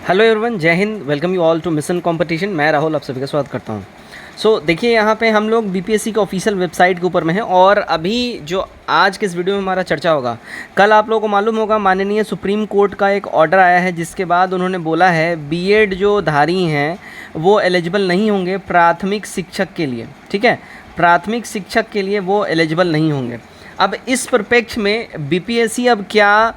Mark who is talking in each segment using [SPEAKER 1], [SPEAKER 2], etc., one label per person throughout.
[SPEAKER 1] Hello everyone, जय हिंद। Welcome you all to mission competition. मैं राहुल आप सभी का स्वागत करता हूं। देखिए यहाँ पे हम लोग बीपीएससी के ऑफिशियल वेबसाइट के ऊपर में हैं और अभी जो आज के इस वीडियो में हमारा चर्चा होगा, कल आप लोगों को मालूम होगा माननीय सुप्रीम कोर्ट का एक ऑर्डर आया है जिसके बाद उन्होंने बोला है बीएड जो धारी हैं वो एलिजिबल नहीं होंगे प्राथमिक शिक्षक के लिए। ठीक है, प्राथमिक शिक्षक के लिए वो एलिजिबल नहीं होंगे। अब इस परिप्रेक्ष्य में बीपीएससी अब क्या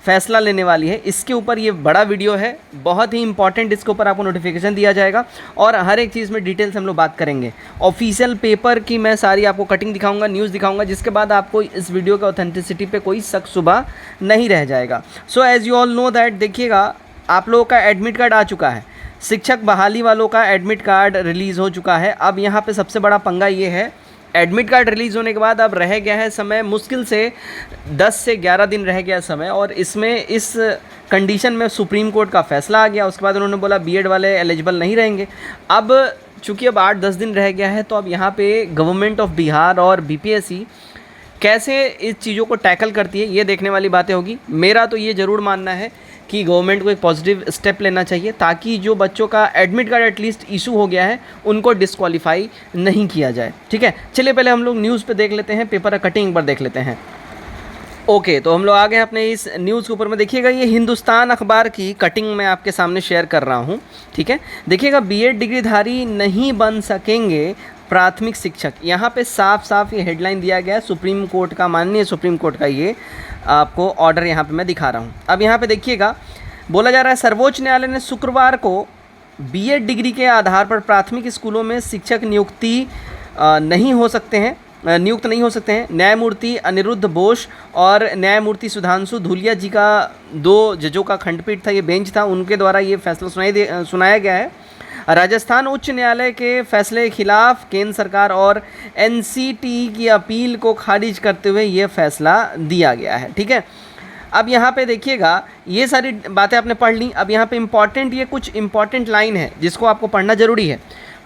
[SPEAKER 1] फैसला लेने वाली है, इसके ऊपर ये बड़ा वीडियो है, बहुत ही इंपॉर्टेंट। इसके ऊपर आपको नोटिफिकेशन दिया जाएगा और हर एक चीज़ में डिटेल्स हम लोग बात करेंगे। ऑफिशियल पेपर की मैं सारी आपको कटिंग दिखाऊंगा, न्यूज़ दिखाऊंगा, जिसके बाद आपको इस वीडियो के ऑथेंटिसिटी पे कोई शक शुबा नहीं रह जाएगा। So as you all know that, देखिएगा आप लोगों का एडमिट कार्ड आ चुका है, शिक्षक बहाली वालों का एडमिट कार्ड रिलीज़ हो चुका है। अब यहाँ पर सबसे बड़ा पंगा ये है, एडमिट कार्ड रिलीज़ होने के बाद अब रह गया है समय, मुश्किल से 10 से 11 दिन रह गया समय, और इसमें इस कंडीशन में सुप्रीम कोर्ट का फैसला आ गया। उसके बाद उन्होंने बोला बीएड वाले एलिजिबल नहीं रहेंगे। अब चूँकि अब 8-10 दिन रह गया है, तो अब यहाँ पे गवर्नमेंट ऑफ बिहार और बीपीएससी कैसे इस चीज़ों को टैकल करती है, ये देखने वाली बातें होगी। मेरा तो ये ज़रूर मानना है कि गवर्नमेंट को एक पॉजिटिव स्टेप लेना चाहिए ताकि जो बच्चों का एडमिट कार्ड एटलीस्ट इशू हो गया है उनको डिस्क्वालीफाई नहीं किया जाए। ठीक है, चलिए पहले हम लोग न्यूज़ पे देख लेते हैं, पेपर कटिंग पर देख लेते हैं। ओके, तो हम लोग आ गए अपने इस न्यूज़ के ऊपर में। देखिएगा ये हिंदुस्तान अखबार की कटिंग मैं आपके सामने शेयर कर रहा हूँ। ठीक है, देखिएगा बीएड डिग्रीधारी नहीं बन सकेंगे प्राथमिक शिक्षक। यहाँ पे साफ साफ ये हेडलाइन दिया गया है सुप्रीम कोर्ट का, माननीय सुप्रीम कोर्ट का ये आपको ऑर्डर यहाँ पे मैं दिखा रहा हूँ। अब यहाँ पे देखिएगा बोला जा रहा है सर्वोच्च न्यायालय ने शुक्रवार को बीएड डिग्री के आधार पर प्राथमिक स्कूलों में शिक्षक नियुक्त नहीं हो सकते हैं। न्यायमूर्ति अनिरुद्ध बोस और न्यायमूर्ति सुधांशु धूलिया जी का 2 जजों का खंडपीठ था, ये बेंच था, उनके द्वारा ये फैसला सुनाया गया है। राजस्थान उच्च न्यायालय के फैसले के खिलाफ केंद्र सरकार और एनसीटी की अपील को खारिज करते हुए ये फैसला दिया गया है। ठीक है, अब यहाँ पे देखिएगा ये सारी बातें आपने पढ़ ली। अब यहाँ पे ये कुछ इंपॉर्टेंट लाइन है जिसको आपको पढ़ना जरूरी है।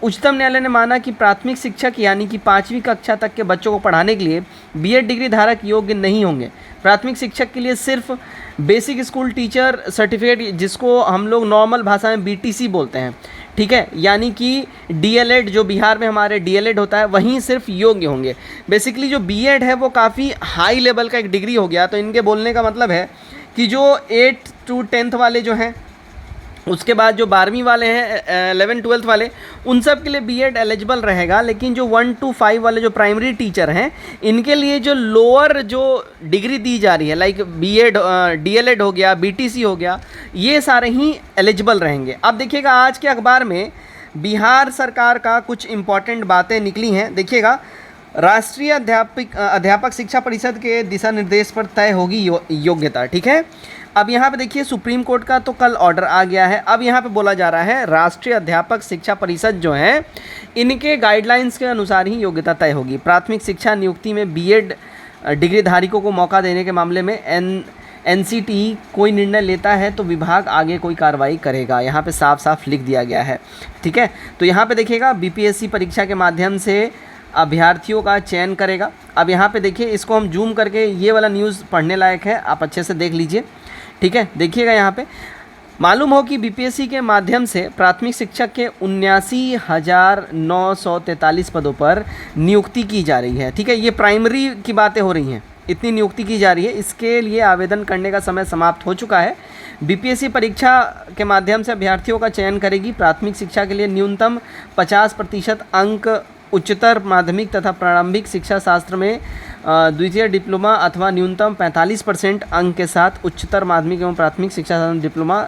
[SPEAKER 1] उच्चतम न्यायालय ने माना कि प्राथमिक शिक्षक यानी कि 5वीं कक्षा तक के बच्चों को पढ़ाने के लिए बीएड डिग्री धारक योग्य नहीं होंगे। प्राथमिक शिक्षक के लिए सिर्फ बेसिक स्कूल टीचर सर्टिफिकेट, जिसको हम लोग नॉर्मल भाषा में बीटीसी बोलते हैं, ठीक है, यानी कि डीएलएड, जो बिहार में हमारे डीएलएड होता है, वहीं सिर्फ योग्य होंगे। बेसिकली जो बीएड है वो काफ़ी हाई लेवल का एक डिग्री हो गया। तो इनके बोलने का मतलब है कि जो 8 to 10th वाले जो हैं, उसके बाद जो 12वीं वाले हैं, 11-12th वाले, उन सब के लिए बीएड एलिजिबल रहेगा। लेकिन जो 1 to 5 वाले जो प्राइमरी टीचर हैं, इनके लिए जो लोअर जो डिग्री दी जा रही है, लाइक बीएड, डीएलएड हो गया, बीटीसी हो गया, ये सारे ही एलिजिबल रहेंगे। अब देखिएगा आज के अखबार में बिहार सरकार का कुछ इंपॉर्टेंट बातें निकली हैं। देखिएगा राष्ट्रीय अध्यापक शिक्षा परिषद के दिशा निर्देश पर तय होगी योग्यता। ठीक है, अब यहाँ पे देखिए सुप्रीम कोर्ट का तो कल ऑर्डर आ गया है। अब यहाँ पे बोला जा रहा है राष्ट्रीय अध्यापक शिक्षा परिषद जो है, इनके गाइडलाइंस के अनुसार ही योग्यता तय होगी। प्राथमिक शिक्षा नियुक्ति में बीएड डिग्री धारकों को मौका देने के मामले में एनसीटी कोई निर्णय लेता है तो विभाग आगे कोई कार्रवाई करेगा। यहाँ पे साफ साफ लिख दिया गया है। ठीक है, तो यहाँ पे देखिएगा बीपीएससी परीक्षा के माध्यम से अभ्यर्थियों का चयन करेगा। अब यहाँ पे देखिए, इसको हम जूम करके, ये वाला न्यूज़ पढ़ने लायक है, आप अच्छे से देख लीजिए। ठीक है, देखिएगा यहाँ पे मालूम हो कि बीपीएससी के माध्यम से प्राथमिक शिक्षक के 79,943 पदों पर नियुक्ति की जा रही है। ठीक है, ये प्राइमरी की बातें हो रही हैं, इतनी नियुक्ति की जा रही है। इसके लिए आवेदन करने का समय समाप्त हो चुका है। बीपीएससी परीक्षा के माध्यम से अभ्यर्थियों का चयन करेगी। प्राथमिक शिक्षा के लिए न्यूनतम 50% अंक उच्चतर माध्यमिक तथा प्रारंभिक शिक्षा शास्त्र में द्वितीय डिप्लोमा अथवा न्यूनतम 45% अंक के साथ उच्चतर माध्यमिक एवं प्राथमिक शिक्षा शास्त्र डिप्लोमा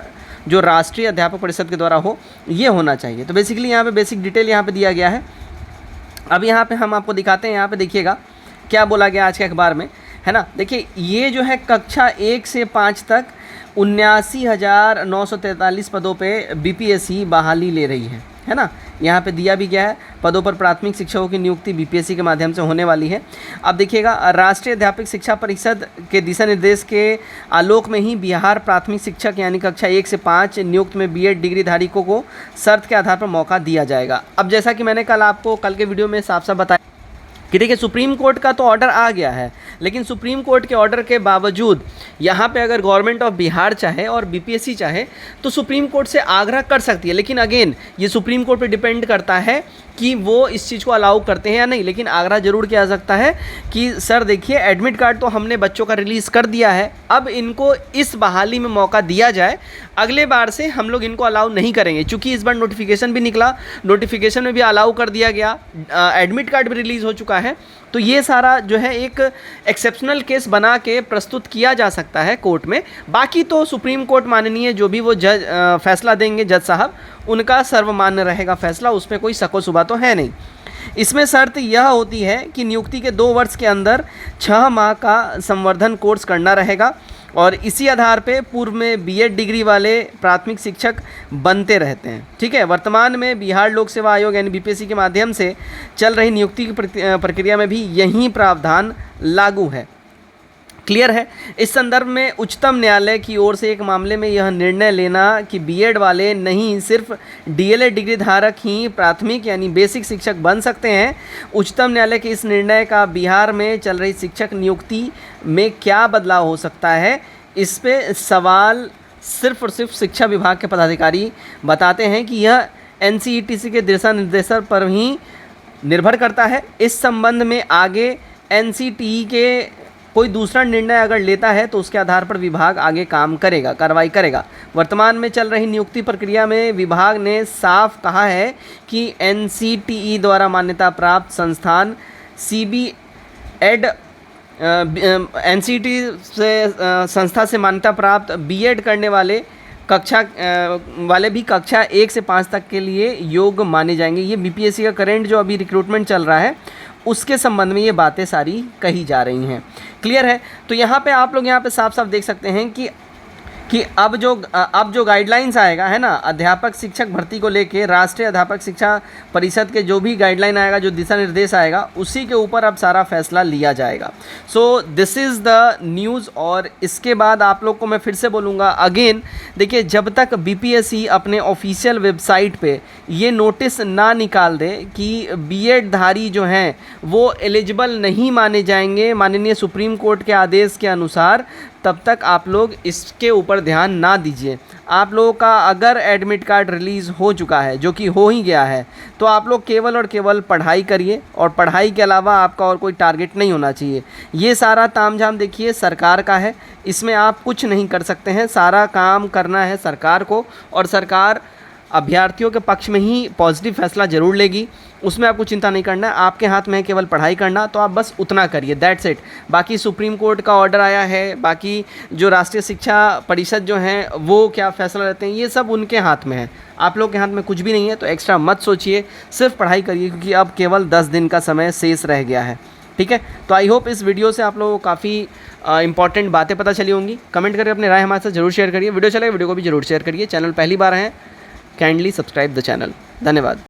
[SPEAKER 1] जो राष्ट्रीय अध्यापक परिषद के द्वारा हो, ये होना चाहिए। तो बेसिकली यहाँ पे बेसिक डिटेल यहाँ पे दिया गया है। अब यहाँ पे हम आपको दिखाते हैं, यहाँ पे देखिएगा क्या बोला गया आज के अखबार में, है ना। देखिए ये जो है कक्षा 1 से 5 तक 79,943 पदों पे बीपीएससी बहाली ले रही है ना। यहाँ पे दिया भी गया है, पदों पर प्राथमिक शिक्षकों की नियुक्ति बीपीएससी के माध्यम से होने वाली है। अब देखिएगा राष्ट्रीय अध्यापक शिक्षा परिषद के दिशा निर्देश के आलोक में ही बिहार प्राथमिक शिक्षक यानी कक्षा 1 से 5 नियुक्त में बीएड डिग्री धारकों को शर्त के आधार पर मौका दिया जाएगा। अब जैसा कि मैंने कल के वीडियो में साफ साफ बताया कि देखिए सुप्रीम कोर्ट का तो ऑर्डर आ गया है, लेकिन सुप्रीम कोर्ट के ऑर्डर के बावजूद यहाँ पे अगर गवर्नमेंट ऑफ बिहार चाहे और बीपीएससी चाहे तो सुप्रीम कोर्ट से आग्रह कर सकती है। लेकिन अगेन ये सुप्रीम कोर्ट पे डिपेंड करता है कि वो इस चीज़ को अलाउ करते हैं या नहीं। लेकिन आग्रह जरूर किया जा सकता है कि सर देखिए एडमिट कार्ड तो हमने बच्चों का रिलीज़ कर दिया है, अब इनको इस बहाली में मौका दिया जाए, अगले बार से हम लोग इनको अलाउ नहीं करेंगे। चूँकि इस बार नोटिफिकेशन भी निकला, नोटिफिकेशन में भी अलाउ कर दिया गया, एडमिट कार्ड भी रिलीज़ हो चुका है, तो ये सारा जो है एक एक्सेप्शनल केस बना के प्रस्तुत किया जा सकता है कोर्ट में। बाकी तो सुप्रीम कोर्ट माननीय जो भी वो जज फैसला देंगे जज साहब, उनका सर्वमान्य रहेगा फैसला, उसमें कोई शक व शुबा तो है नहीं। इसमें शर्त यह होती है कि नियुक्ति के 2 वर्ष के अंदर 6 माह का संवर्धन कोर्स करना रहेगा और इसी आधार पे पूर्व में बीएड डिग्री वाले प्राथमिक शिक्षक बनते रहते हैं। ठीक है, वर्तमान में बिहार लोक सेवा आयोग यानी बीपीएससी के माध्यम से चल रही नियुक्ति की प्रक्रिया में भी यही प्रावधान लागू है। क्लियर है। इस संदर्भ में उच्चतम न्यायालय की ओर से एक मामले में यह निर्णय लेना कि बीएड वाले नहीं सिर्फ डीएलएड डिग्री धारक ही प्राथमिक यानी बेसिक शिक्षक बन सकते हैं। उच्चतम न्यायालय के इस निर्णय का बिहार में चल रही शिक्षक नियुक्ति में क्या बदलाव हो सकता है, इस पे सवाल सिर्फ और सिर्फ शिक्षा विभाग के पदाधिकारी बताते हैं कि यह एनसीईटीसी के दिशा निर्देशन पर ही निर्भर करता है। इस संबंध में आगे एनसीटीई के कोई दूसरा निर्णय अगर लेता है तो उसके आधार पर विभाग आगे काम करेगा, कार्रवाई करेगा। वर्तमान में चल रही नियुक्ति प्रक्रिया में विभाग ने साफ कहा है कि एनसीटीई द्वारा मान्यता प्राप्त संस्थान सीबीएड एनसीटी से संस्था से मान्यता प्राप्त बीएड करने वाले वाले भी कक्षा 1 से 5 तक के लिए योग्य माने जाएंगे। ये बीपीएससी का करंट जो अभी रिक्रूटमेंट चल रहा है उसके संबंध में ये बातें सारी कही जा रही हैं। क्लियर है। तो यहाँ पे आप लोग यहाँ पे साफ साफ देख सकते हैं कि अब जो गाइडलाइंस आएगा है ना अध्यापक शिक्षक भर्ती को लेके, राष्ट्रीय अध्यापक शिक्षा परिषद के जो भी गाइडलाइन आएगा, जो दिशा निर्देश आएगा, उसी के ऊपर अब सारा फैसला लिया जाएगा। So this is the news. और इसके बाद आप लोग को मैं फिर से बोलूँगा अगेन, देखिए जब तक बीपीएससी अपने ऑफिशियल वेबसाइट पे ये नोटिस ना निकाल दे कि बीएड धारी जो हैं वो एलिजिबल नहीं माने जाएंगे माननीय सुप्रीम कोर्ट के आदेश के अनुसार, तब तक आप लोग इसके ऊपर ध्यान ना दीजिए। आप लोगों का अगर एडमिट कार्ड रिलीज़ हो चुका है, जो कि हो ही गया है, तो आप लोग केवल और केवल पढ़ाई करिए और पढ़ाई के अलावा आपका और कोई टारगेट नहीं होना चाहिए। ये सारा तामझाम देखिए सरकार का है, इसमें आप कुछ नहीं कर सकते हैं, सारा काम करना है सरकार को और सरकार अभ्यर्थियों के पक्ष में ही पॉजिटिव फैसला जरूर लेगी। उसमें आपको चिंता नहीं करना है, आपके हाथ में है केवल पढ़ाई करना, तो आप बस उतना करिए, दैट्स इट। बाकी सुप्रीम कोर्ट का ऑर्डर आया है, बाकी जो राष्ट्रीय शिक्षा परिषद जो हैं वो क्या फैसला लेते हैं, ये सब उनके हाथ में है, आप लोग के हाथ में कुछ भी नहीं है। तो एक्स्ट्रा मत सोचिए, सिर्फ पढ़ाई करिए क्योंकि अब केवल 10 दिन का समय शेष रह गया है। ठीक है, तो आई होप इस वीडियो से आप लोगों को काफ़ी इंपॉर्टेंट बातें पता चली होंगी। कमेंट करके अपने राय हमारे साथ जरूर शेयर करिए। वीडियो चले वीडियो को भी जरूर शेयर करिए। चैनल पहली बार हैं, काइंडली सब्सक्राइब द चैनल। धन्यवाद।